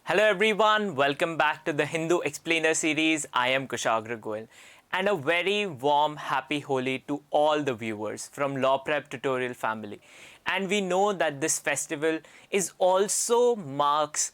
Hello everyone, welcome back to the Hindu Explainer series. I am Kushagra Goel, and a very warm happy Holi to all the viewers from Law Prep Tutorial family. And we know that this festival is also marks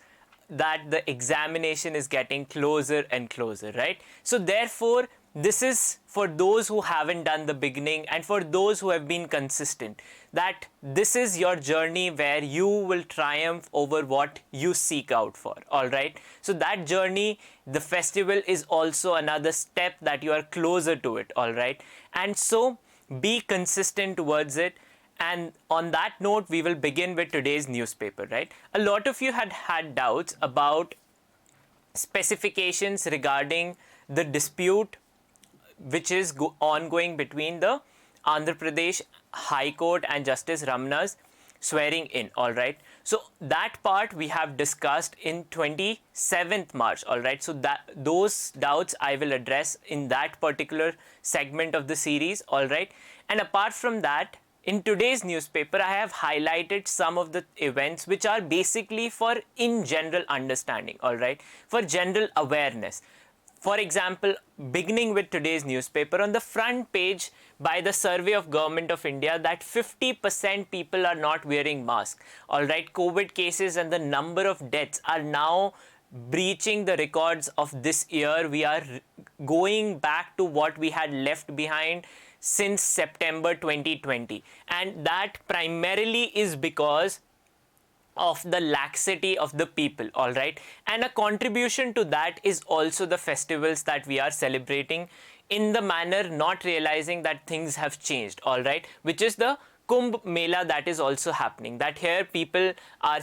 that the examination is getting closer and closer, right? So therefore, this is for those who haven't done the beginning and for those who have been consistent, that this is your journey where you will triumph over what you seek out for. All right, so that journey, the festival, is also another step that you are closer to it. All right, and so be consistent towards it. And on that note, we will begin with today's newspaper, right? A lot of you had doubts about specifications regarding the dispute which is ongoing between the Andhra Pradesh High Court and Justice Ramna's swearing in. All right, so that part we have discussed in 27th March. All right, so that those doubts I will address in that particular segment of the series. All right, and apart from that, in today's newspaper, I have highlighted some of the events which are basically for in general understanding. All right, for general awareness. For example, beginning with today's newspaper, on the front page by the Survey of Government of India, that 50% people are not wearing masks. All right, COVID cases and the number of deaths are now breaching the records of this year. We are going back to what we had left behind since September 2020. And that primarily is because of the laxity of the people. All right, and a contribution to that is also the festivals that we are celebrating in the manner not realizing that things have changed. All right, which is the Kumbh Mela that is also happening, that here people are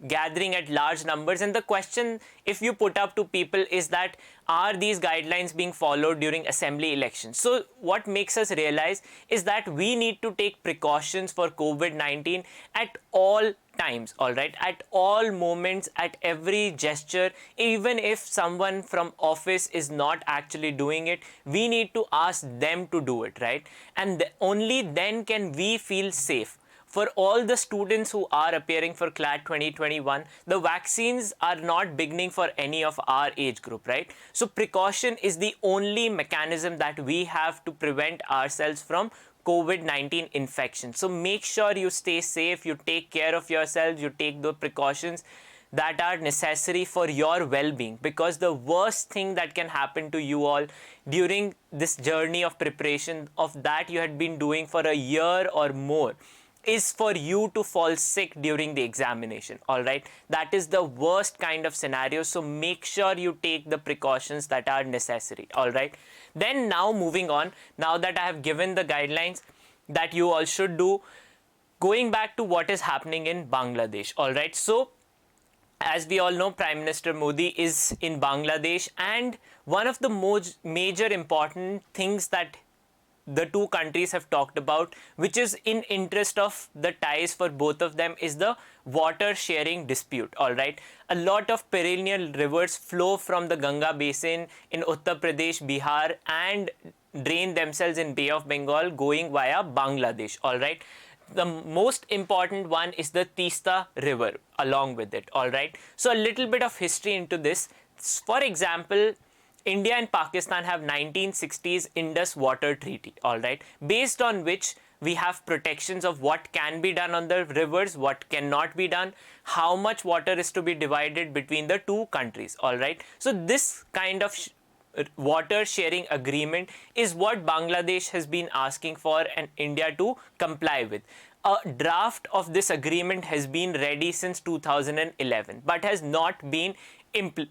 gathering at large numbers, and the question if you put up to people is that are these guidelines being followed during assembly elections? So what makes us realize is that we need to take precautions for COVID-19 at all times. All right, at all moments, at every gesture. Even if someone from office is not actually doing it, we need to ask them to do it, right? And only then can we feel safe. For all the students who are appearing for CLAT 2021, the vaccines are not beginning for any of our age group, right? So precaution is the only mechanism that we have to prevent ourselves from COVID-19 infection. So make sure you stay safe, you take care of yourselves, you take the precautions that are necessary for your well-being, because the worst thing that can happen to you all during this journey of preparation of that you had been doing for a year or more is for you to fall sick during the examination. All right, that is the worst kind of scenario. So make sure you take the precautions that are necessary. All right, then now moving on, now that I have given the guidelines that you all should do, going back to what is happening in Bangladesh. All right, so as we all know, Prime Minister Modi is in Bangladesh, and one of the most major important things that the two countries have talked about, which is in interest of the ties for both of them, is the water sharing dispute. All right, a lot of perennial rivers flow from the Ganga basin in Uttar Pradesh, Bihar, and drain themselves in Bay of Bengal going via Bangladesh. All right, the most important one is the Tista river along with it. All right, so a little bit of history into this. For example, India and Pakistan have 1960s Indus Water Treaty, all right, based on which we have protections of what can be done on the rivers, what cannot be done, how much water is to be divided between the two countries. All right, so this kind of water sharing agreement is what Bangladesh has been asking for and India to comply with. A draft of this agreement has been ready since 2011 but has not been implemented.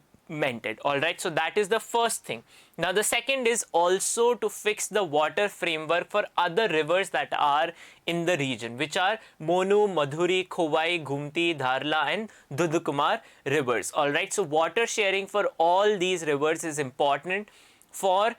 All right, so that is the first thing. Now the second is also to fix the water framework for other rivers that are in the region, which are Monu, Madhuri, Khowai, Gumti, Dharla, and Dudhukumar rivers. All right, so water sharing for all these rivers is important for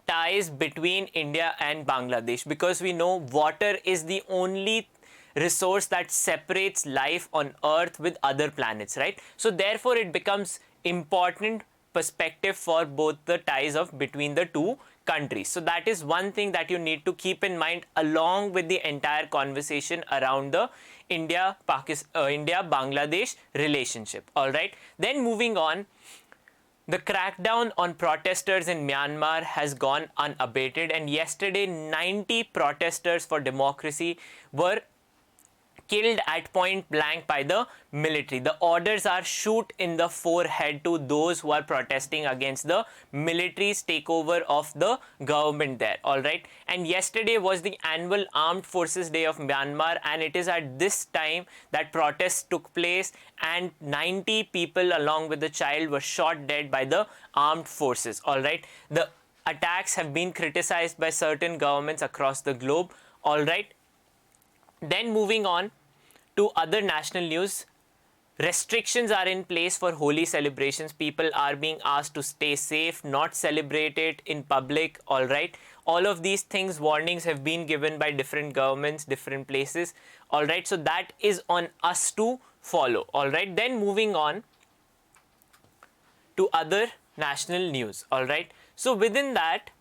ties between India and Bangladesh, because we know water is the only resource that separates life on earth with other planets, right? So therefore it becomes important perspective for both the ties of between the two countries. So that is one thing that you need to keep in mind along with the entire conversation around the India-Bangladesh relationship. All right. Then moving on, the crackdown on protesters in Myanmar has gone unabated, and yesterday 90 protesters for democracy were killed at point blank by the military. The orders are shoot in the forehead to those who are protesting against the military's takeover of the government there. Alright. And yesterday was the annual Armed Forces Day of Myanmar, and it is at this time that protests took place and 90 people along with the child were shot dead by the armed forces. Alright. The attacks have been criticized by certain governments across the globe. Alright. Then moving on to other national news, restrictions are in place for Holi celebrations. People are being asked to stay safe, not celebrate it in public. All right. All of these things, warnings have been given by different governments, different places. All right. So that is on us to follow. All right. Then moving on to other national news. All right. So within that,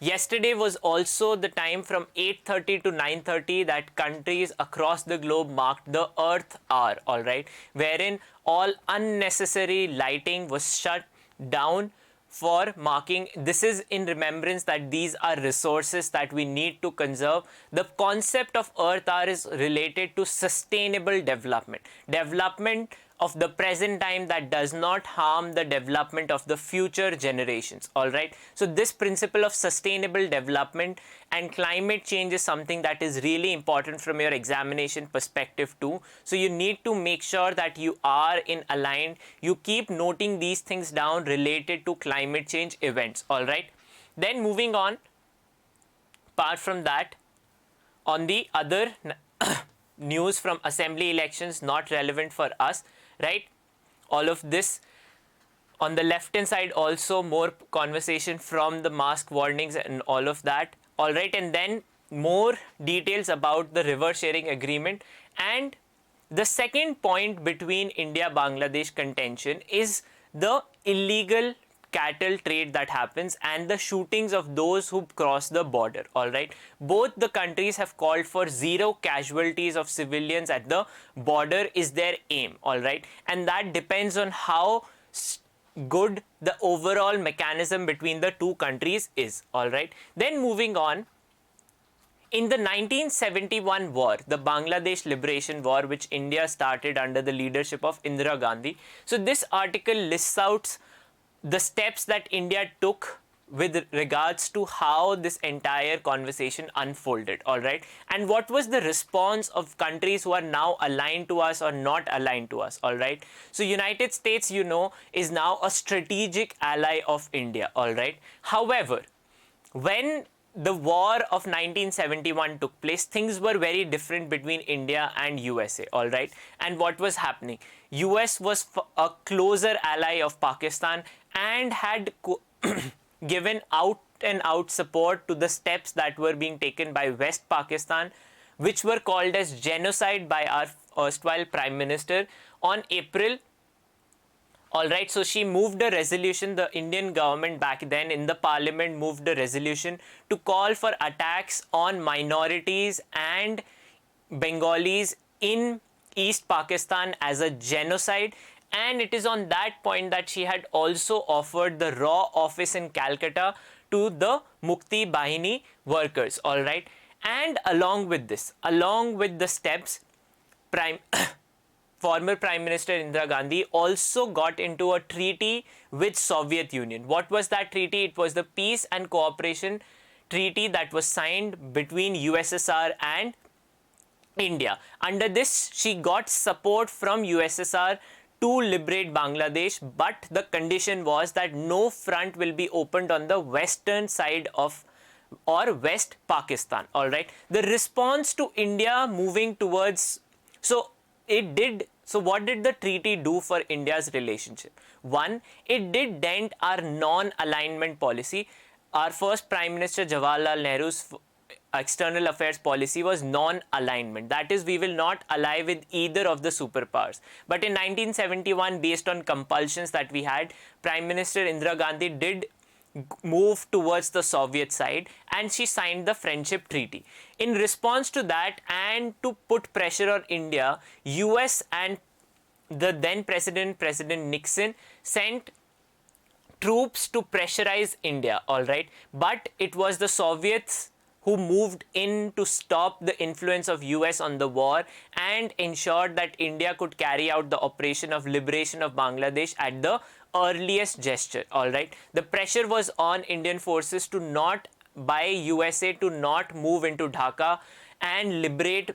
yesterday was also the time from 8:30 to 9:30 that countries across the globe marked the Earth Hour, alright, wherein all unnecessary lighting was shut down for marking. This is in remembrance that these are resources that we need to conserve. The concept of Earth Hour is related to sustainable development. Development of the present time that does not harm the development of the future generations. Alright. So this principle of sustainable development and climate change is something that is really important from your examination perspective too. So you need to make sure that you are in aligned. You keep noting these things down related to climate change events. Alright. Then moving on, apart from that, on the other news from assembly elections not relevant for us, right? All of this. On the left hand side also more conversation from the mask warnings and all of that. All right. And then more details about the river sharing agreement. And the second point between India-Bangladesh contention is the illegal cattle trade that happens and the shootings of those who cross the border. All right. Both the countries have called for zero casualties of civilians at the border is their aim. All right. And that depends on how good the overall mechanism between the two countries is. All right. Then moving on, in the 1971 war, the Bangladesh Liberation War, which India started under the leadership of Indira Gandhi. So this article lists out the steps that India took with regards to how this entire conversation unfolded, all right, and what was the response of countries who are now aligned to us or not aligned to us, all right. So United States, you know, is now a strategic ally of India, all right. However, when the war of 1971 took place, things were very different between India and USA, all right. And what was happening? US was a closer ally of Pakistan and had given out and out support to the steps that were being taken by West Pakistan, which were called as genocide by our erstwhile Prime Minister on April. Alright, so she moved a resolution, the Indian government back then in the parliament moved a resolution to call for attacks on minorities and Bengalis in East Pakistan as a genocide. And it is on that point that she had also offered the raw office in Calcutta to the Mukti Bahini workers, alright. And along with this, along with the steps, former Prime Minister Indira Gandhi also got into a treaty with Soviet Union. What was that treaty? It was the Peace and Cooperation Treaty that was signed between USSR and India. Under this, she got support from USSR to liberate Bangladesh, but the condition was that no front will be opened on the western side of or West Pakistan. All right. The response to India moving towards, so what did the treaty do for India's relationship? One, it did dent our non-alignment policy. Our first Prime Minister Jawaharlal Nehru's external affairs policy was non-alignment. That is, we will not ally with either of the superpowers. But in 1971, based on compulsions that we had, Prime Minister Indira Gandhi did move towards the Soviet side, and she signed the Friendship Treaty. In response to that, and to put pressure on India, US and the then President Nixon, sent troops to pressurize India, all right? But it was the Soviets who moved in to stop the influence of US on the war and ensured that India could carry out the operation of liberation of Bangladesh at the earliest gesture, all right? The pressure was on Indian forces to not, by USA, to not move into Dhaka and liberate,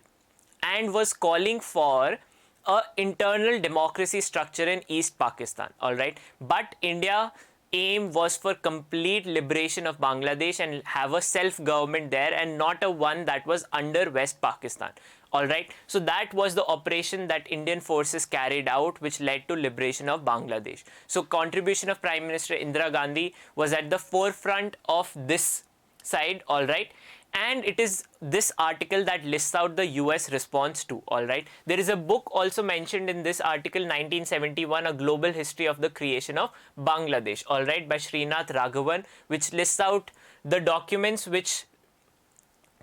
and was calling for a internal democracy structure in East Pakistan, all right? But India aim was for complete liberation of Bangladesh and have a self-government there, and not a one that was under West Pakistan, all right? So that was the operation that Indian forces carried out, which led to liberation of Bangladesh. So contribution of Prime Minister Indira Gandhi was at the forefront of this side, all right? And it is this article that lists out the US response to, all right? There is a book also mentioned in this article, 1971, A Global History of the Creation of Bangladesh, all right, by Srinath Raghavan, which lists out the documents which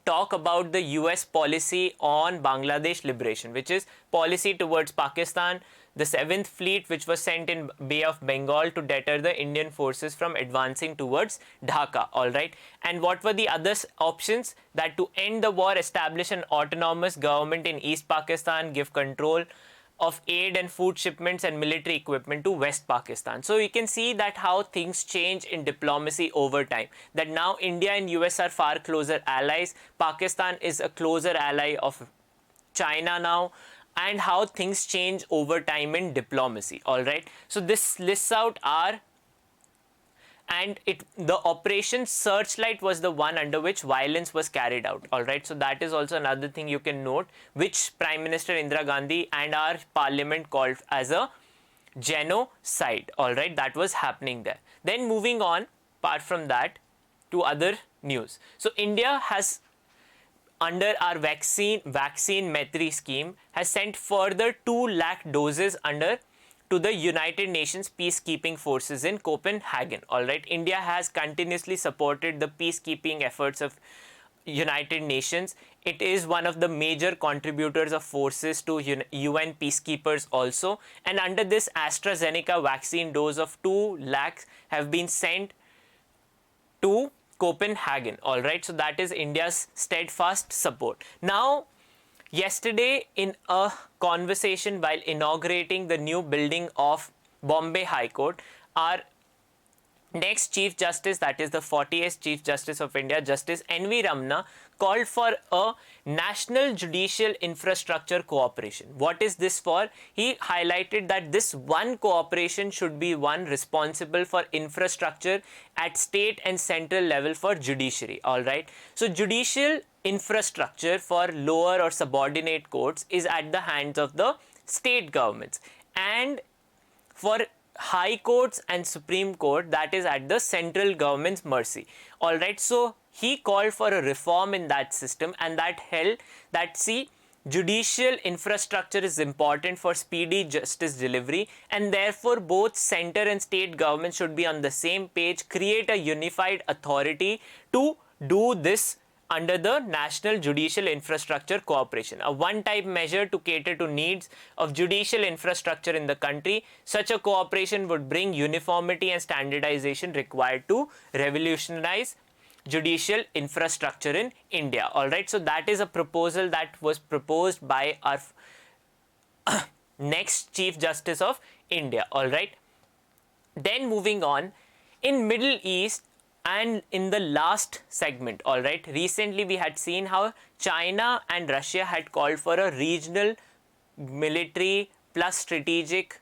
talk about the US policy on Bangladesh liberation, which is policy towards Pakistan, the 7th Fleet, which was sent in Bay of Bengal to deter the Indian forces from advancing towards Dhaka, all right? And what were the other options? That to end the war, establish an autonomous government in East Pakistan, give control of aid and food shipments and military equipment to West Pakistan. So you can see that how things change in diplomacy over time. That now India and US are far closer allies. Pakistan is a closer ally of China now, and how things change over time in diplomacy, all right? So this lists out our, and the Operation Searchlight was the one under which violence was carried out, all right? So that is also another thing you can note, which Prime Minister Indira Gandhi and our parliament called as a genocide, all right? That was happening there. Then moving on, apart from that, to other news. So India has, under our vaccine Maitri scheme, has sent further 2 lakh doses to the United Nations peacekeeping forces in Copenhagen, all right? India has continuously supported the peacekeeping efforts of United Nations. It is one of the major contributors of forces to UN peacekeepers also, and under this, AstraZeneca vaccine dose of 2 lakhs have been sent to Copenhagen, all right? So that is India's steadfast support. Now, yesterday, in a conversation while inaugurating the new building of Bombay High Court, our next Chief Justice, that is the 40th Chief Justice of India, Justice N.V. Ramana, called for a national judicial infrastructure cooperation. What is this for? He highlighted that this one cooperation should be one responsible for infrastructure at state and central level for judiciary, all right? So judicial infrastructure for lower or subordinate courts is at the hands of the state governments, and for high courts and Supreme Court, that is at the central government's mercy, all right? So he called for a reform in that system, and that held that, see, judicial infrastructure is important for speedy justice delivery, and therefore both center and state governments should be on the same page, create a unified authority to do this under the National Judicial Infrastructure Cooperation, a one-type measure to cater to needs of judicial infrastructure in the country. Such a cooperation would bring uniformity and standardization required to revolutionize judicial infrastructure in India, all right? So that is a proposal that was proposed by our next Chief Justice of India, all right? Then moving on, in Middle East, and in the last segment, all right, recently we had seen how China and Russia had called for a regional military plus strategic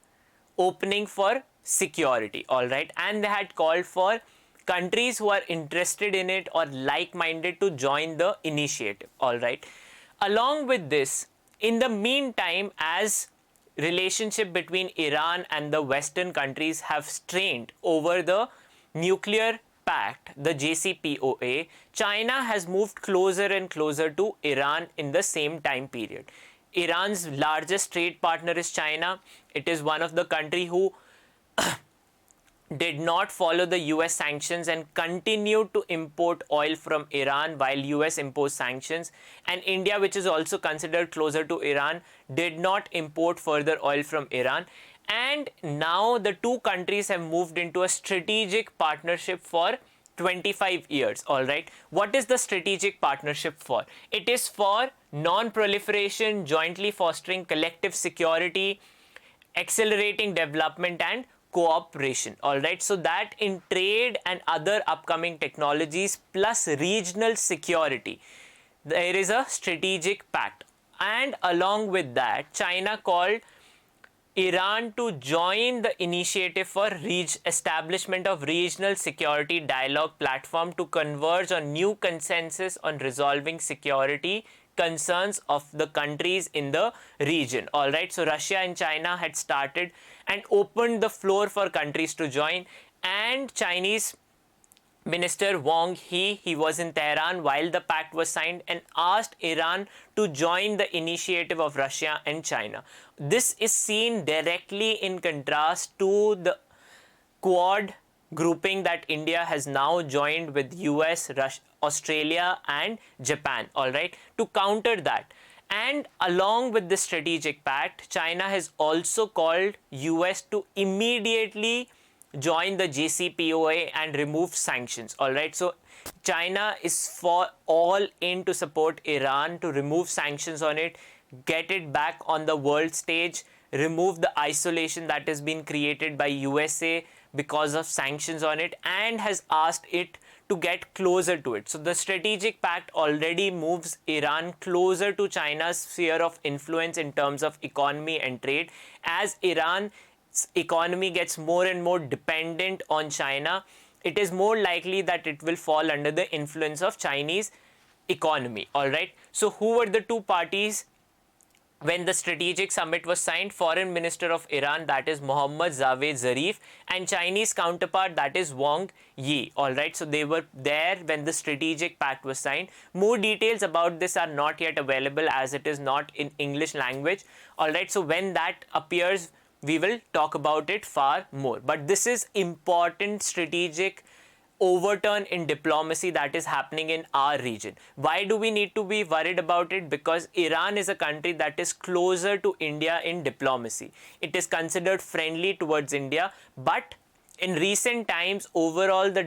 opening for security, all right, and they had called for countries who are interested in it or like-minded to join the initiative, all right. Along with this, in the meantime, as relationship between Iran and the Western countries have strained over the nuclear pact, the JCPOA, China has moved closer and closer to Iran in the same time period. Iran's largest trade partner is China. It is one of the countries who did not follow the US sanctions and continued to import oil from Iran while US imposed sanctions, and India, which is also considered closer to Iran, did not import further oil from Iran. And now the two countries have moved into a strategic partnership for 25 years. All right, what is the strategic partnership for? It is for non-proliferation, jointly fostering collective security, accelerating development and cooperation. All right, so that in trade and other upcoming technologies plus regional security, there is a strategic pact. And along with that, China called Iran to join the initiative for establishment of regional security dialogue platform to converge on new consensus on resolving security concerns of the countries in the region. All right, so Russia and China had started and opened the floor for countries to join, and Chinese Minister Wang he was in Tehran while the pact was signed and asked Iran to join the initiative of Russia and China. This is seen directly in contrast to the Quad grouping that India has now joined with US, Russia, Australia and Japan, all right, to counter that. And along with the strategic pact, China has also called US to immediately join the JCPOA and remove sanctions. All right, so China is for all in to support Iran to remove sanctions on it, get it back on the world stage, remove the isolation that has been created by USA because of sanctions on it, and has asked it to get closer to it. So the strategic pact already moves Iran closer to China's sphere of influence in terms of economy and trade. As Iran's economy gets more and more dependent on China, it is more likely that it will fall under the influence of Chinese economy. All right, so who were the two parties when the strategic summit was signed? Foreign Minister of Iran, that is Mohammad Javad Zarif, and Chinese counterpart, that is Wang Yi. All right, so they were there when the strategic pact was signed. More details about this are not yet available as it is not in English language. All right, so when that appears, we will talk about it far more. But this is important strategic overturn in diplomacy that is happening in our region. Why do we need to be worried about it? Because Iran is a country that is closer to India in diplomacy. It is considered friendly towards India, but in recent times, overall the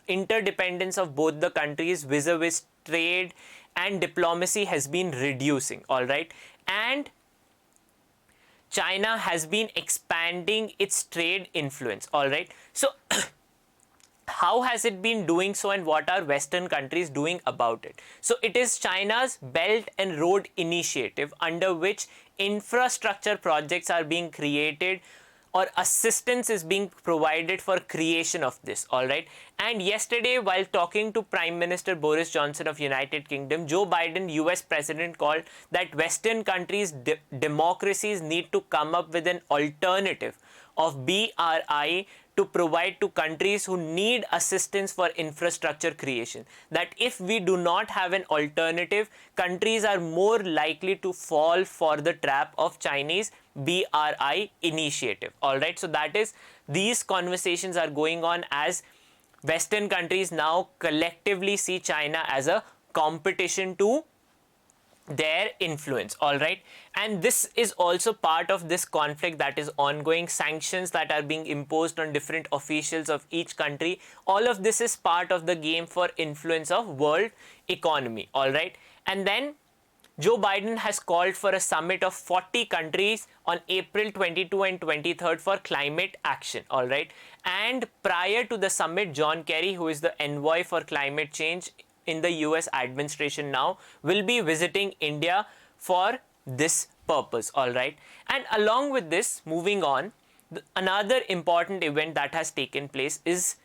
interdependence of both the countries vis-a-vis trade and diplomacy has been reducing. All right, and China has been expanding its trade influence. All right, so how has it been doing so, and what are Western countries doing about it? So it is China's Belt and Road Initiative, under which infrastructure projects are being created or assistance is being provided for creation of this. All right, and yesterday while talking to Prime Minister Boris Johnson of United Kingdom, Joe Biden, US President, called that Western countries democracies need to come up with an alternative of BRI to provide to countries who need assistance for infrastructure creation. That if we do not have an alternative, countries are more likely to fall for the trap of Chinese BRI initiative. All right, so that is, these conversations are going on as Western countries now collectively see China as a competition to their influence. All right, and this is also part of this conflict that is ongoing, sanctions that are being imposed on different officials of each country. All of this is part of the game for influence of world economy. All right, and then Joe Biden has called for a summit of 40 countries on April 22 and 23rd for climate action. All right, and prior to the summit, John Kerry, who is the envoy for climate change in the US administration now, will be visiting India for this purpose. All right, and along with this, moving on, another important event that has taken place is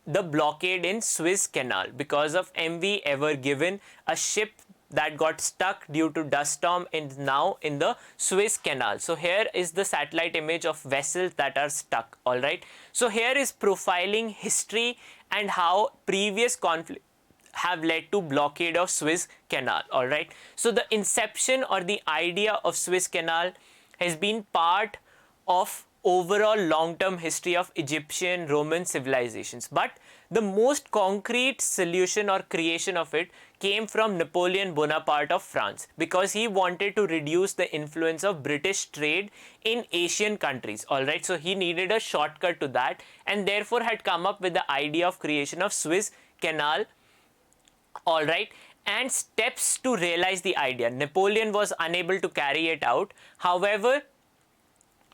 the blockade in Suez Canal because of MV Ever Given, a ship that got stuck due to dust storm and now in the Suez Canal. So here is the satellite image of vessels that are stuck. All right, so here is profiling history and how previous conflict have led to blockade of Suez Canal. All right, so the inception or the idea of Suez Canal has been part of overall long-term history of Egyptian Roman civilizations. But the most concrete solution or creation of it came from Napoleon Bonaparte of France, because he wanted to reduce the influence of British trade in Asian countries. Alright, so he needed a shortcut to that, and therefore had come up with the idea of creation of Suez Canal. Alright, and steps to realize the idea. Napoleon was unable to carry it out. However,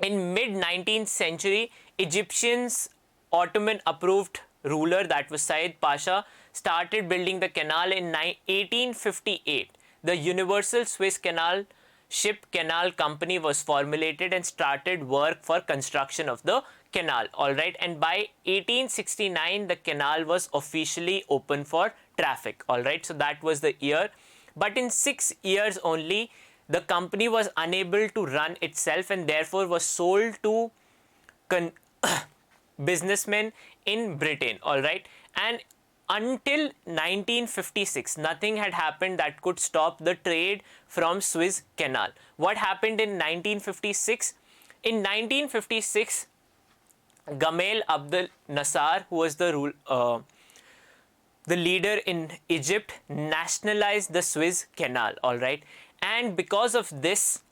in mid 19th century, Egyptians Ottoman approved ruler, that was Said Pasha, started building the canal in 1858. The Universal Swiss Canal Ship Canal Company was formulated and started work for construction of the canal. Alright, and by 1869 the canal was officially open for traffic. Alright, so that was the year. But in 6 years only, the company was unable to run itself, and therefore was sold to businessmen in Britain. Alright, and until 1956, nothing had happened that could stop the trade from Suez Canal. What happened in 1956? In 1956, Gamal Abdel Nasser, who was the leader in Egypt, nationalized the Suez Canal. Alright, and because of this,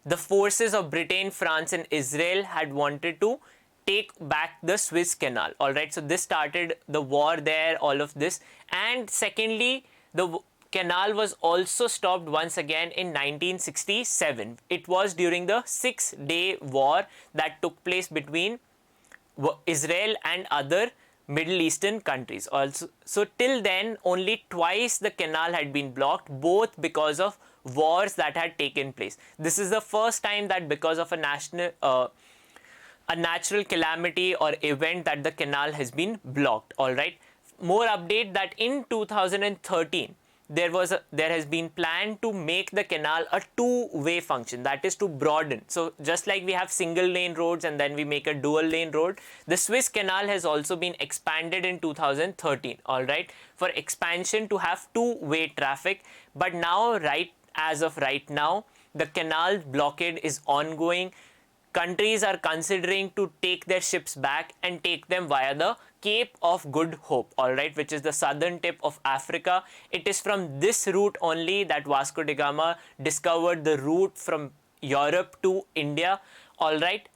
the forces of Britain, France and Israel had wanted to take back the Suez Canal. Alright, so this started the war there, all of this. And secondly, the canal was also stopped once again in 1967. It was during the 6-day war that took place between Israel and other Middle Eastern countries. Also, so till then, only twice the canal had been blocked, both because of wars that had taken place. This is the first time that because of a natural calamity or event that the canal has been blocked. Alright, more update that in 2013 there has been plan to make the canal a two-way function, that is to broaden. So just like we have single lane roads and then we make a dual lane road, the Suez Canal has also been expanded in 2013. Alright, for expansion to have two-way traffic. But now, as of right now, the canal blockade is ongoing. Countries are considering to take their ships back and take them via the Cape of Good Hope, alright, which is the southern tip of Africa. It is from this route only that Vasco da Gama discovered the route from Europe to India, alright.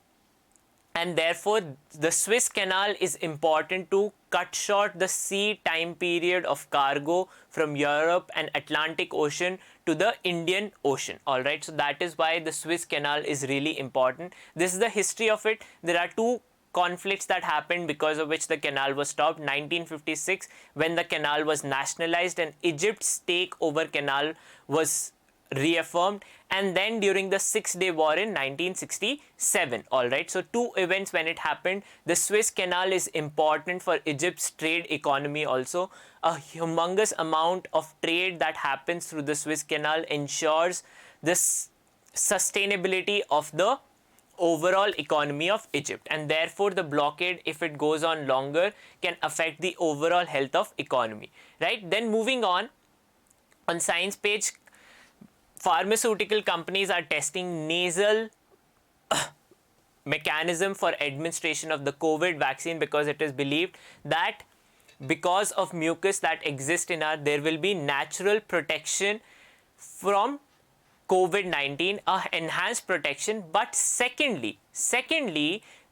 And therefore, the Suez Canal is important to cut short the sea time period of cargo from Europe and Atlantic Ocean to the Indian Ocean. Alright, so that is why the Suez Canal is really important. This is the history of it. There are two conflicts that happened because of which the canal was stopped. 1956, when the canal was nationalized and Egypt's take over canal was reaffirmed, and then during the 6-day war in 1967. Alright, so two events when it happened. The Suez Canal is important for Egypt's trade economy also. A humongous amount of trade that happens through the Suez Canal ensures this sustainability of the overall economy of Egypt, and therefore the blockade, if it goes on longer, can affect the overall health of economy. Right, then moving on science page, pharmaceutical companies are testing nasal mechanism for administration of the COVID vaccine, because it is believed that because of mucus that exists in our, there will be natural protection from COVID-19, enhanced protection. But secondly,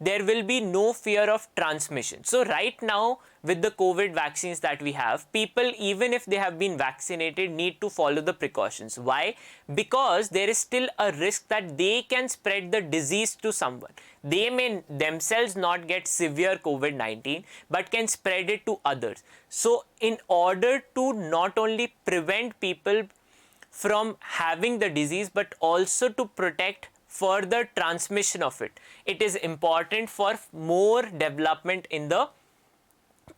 there will be no fear of transmission. So right now, with the COVID vaccines that we have, people, even if they have been vaccinated, need to follow the precautions. Why? Because there is still a risk that they can spread the disease to someone. They may themselves not get severe COVID-19, but can spread it to others. So in order to not only prevent people from having the disease, but also to protect further transmission of it, it is important for more development in the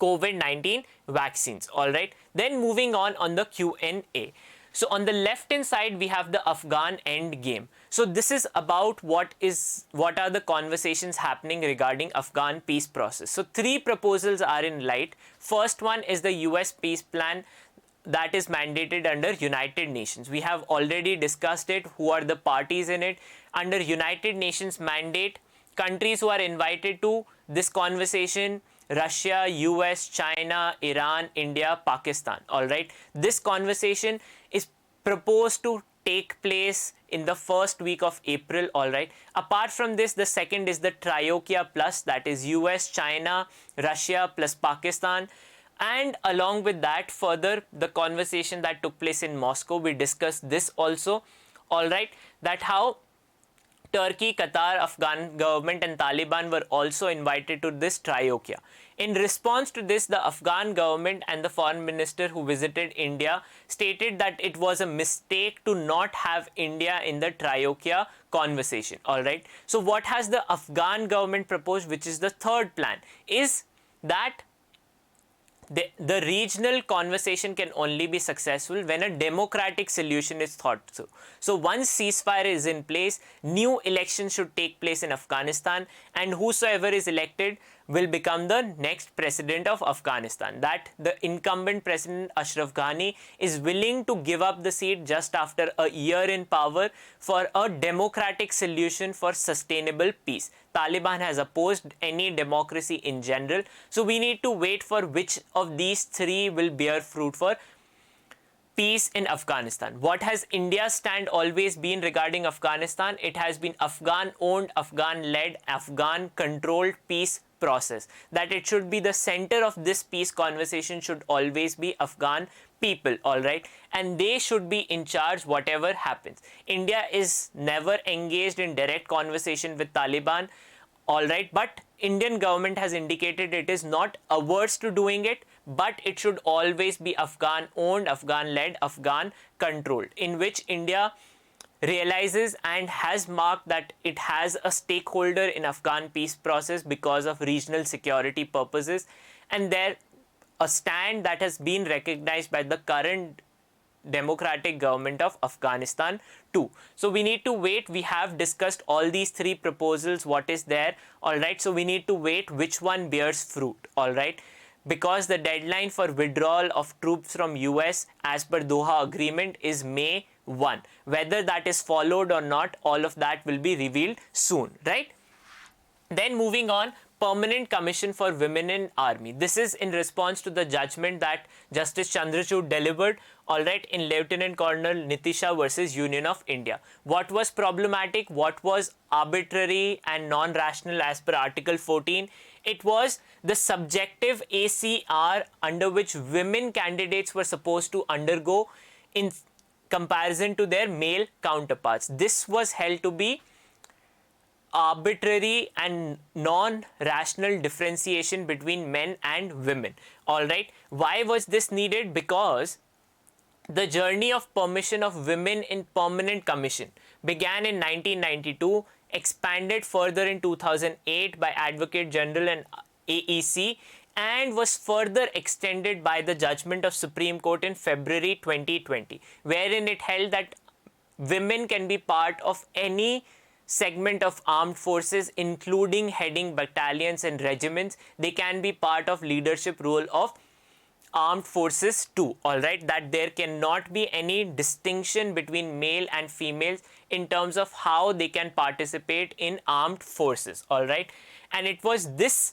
COVID-19 vaccines. Alright, then moving on the Q&A. So on the left hand side, we have the Afghan end game. So this is about what are the conversations happening regarding Afghan peace process. So three proposals are in light. First one is the US peace plan that is mandated under United Nations. We have already discussed it, who are the parties in it. Under United Nations mandate, countries who are invited to this conversation: Russia, US, China, Iran, India, Pakistan. All right. This conversation is proposed to take place in the first week of April. All right. Apart from this, the second is the Triokia Plus, that is US, China, Russia plus Pakistan. And along with that, further, the conversation that took place in Moscow, we discussed this also. All right. That how Turkey, Qatar, Afghan government and Taliban were also invited to this Triokia. In response to this, the Afghan government and the foreign minister who visited India stated that it was a mistake to not have India in the Triokia conversation. Alright. So what has the Afghan government proposed, which is the third plan, is that the regional conversation can only be successful when a democratic solution is thought through. So once ceasefire is in place, new elections should take place in Afghanistan, and whosoever is elected will become the next president of Afghanistan. That the incumbent president Ashraf Ghani is willing to give up the seat just after a year in power for a democratic solution for sustainable peace. Taliban has opposed any democracy in general. So we need to wait for which of these three will bear fruit for peace in Afghanistan. What has India's stand always been regarding Afghanistan? It has been Afghan-owned, Afghan-led, Afghan-controlled peace process. That it should be the center of this peace conversation should always be Afghan people, alright? And they should be in charge whatever happens. India is never engaged in direct conversation with Taliban, alright? But Indian government has indicated it is not averse to doing it, but it should always be Afghan-owned, Afghan-led, Afghan-controlled, in which India realizes and has marked that it has a stakeholder in Afghan peace process because of regional security purposes, and there a stand that has been recognized by the current democratic government of Afghanistan too. So we need to wait. We have discussed all these three proposals, what is there, alright. So we need to wait which one bears fruit, alright, because the deadline for withdrawal of troops from US as per Doha agreement is May 1. Whether that is followed or not, all of that will be revealed soon, right? Then moving on, Permanent Commission for Women in Army. This is in response to the judgment that Justice Chandrachud delivered, alright, in Lieutenant Colonel Nitisha versus Union of India. What was problematic? What was arbitrary and non-rational as per Article 14? It was the subjective ACR under which women candidates were supposed to undergo in comparison to their male counterparts. This was held to be arbitrary and non-rational differentiation between men and women. Alright, why was this needed? Because the journey of permission of women in Permanent Commission began in 1992, expanded further in 2008 by Advocate General and AEC, and was further extended by the judgment of Supreme Court in February 2020, wherein it held that women can be part of any segment of armed forces, including heading battalions and regiments. They can be part of leadership role of armed forces too, alright, that there cannot be any distinction between male and females in terms of how they can participate in armed forces, alright. And it was this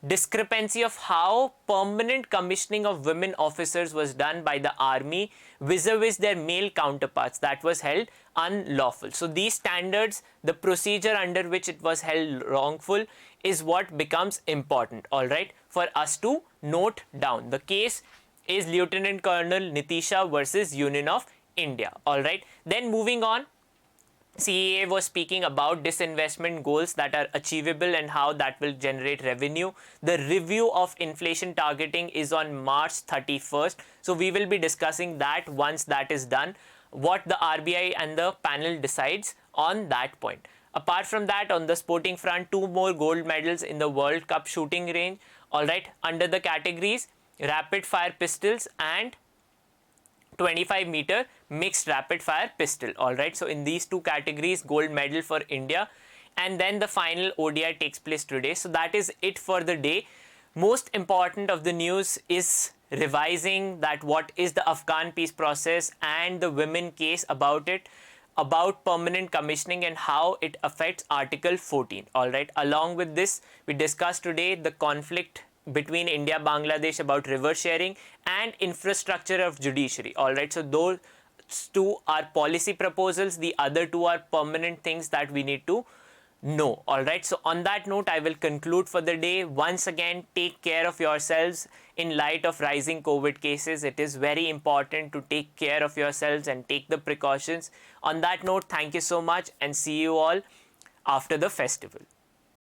discrepancy of how permanent commissioning of women officers was done by the army vis-a-vis their male counterparts that was held unlawful. So these standards, the procedure under which it was held wrongful, is what becomes important, alright, for us to note down. The case is Lieutenant Colonel Nitisha versus Union of India, alright. Then moving on, CEA was speaking about disinvestment goals that are achievable and how that will generate revenue. The review of inflation targeting is on March 31st. So we will be discussing that once that is done, what the RBI and the panel decides on that point. Apart from that, on the sporting front, 2 more gold medals in the World Cup shooting range, alright, under the categories rapid fire pistols and 25-meter mixed rapid fire pistol, alright. So in these 2 categories, gold medal for India, and then the final ODI takes place today. So that is it for the day. Most important of the news is revising that what is the Afghan peace process and the women case about it. about permanent commissioning and how it affects Article 14. All right. Along with this, we discussed today the conflict between India Bangladesh about river sharing and infrastructure of judiciary. All right. So those two are policy proposals. The other two are permanent things that we need to know. All right. So on that note, I will conclude for the day. Once again, take care of yourselves in light of rising COVID cases. It is very important to take care of yourselves and take the precautions. On that note, thank you so much and see you all after the festival.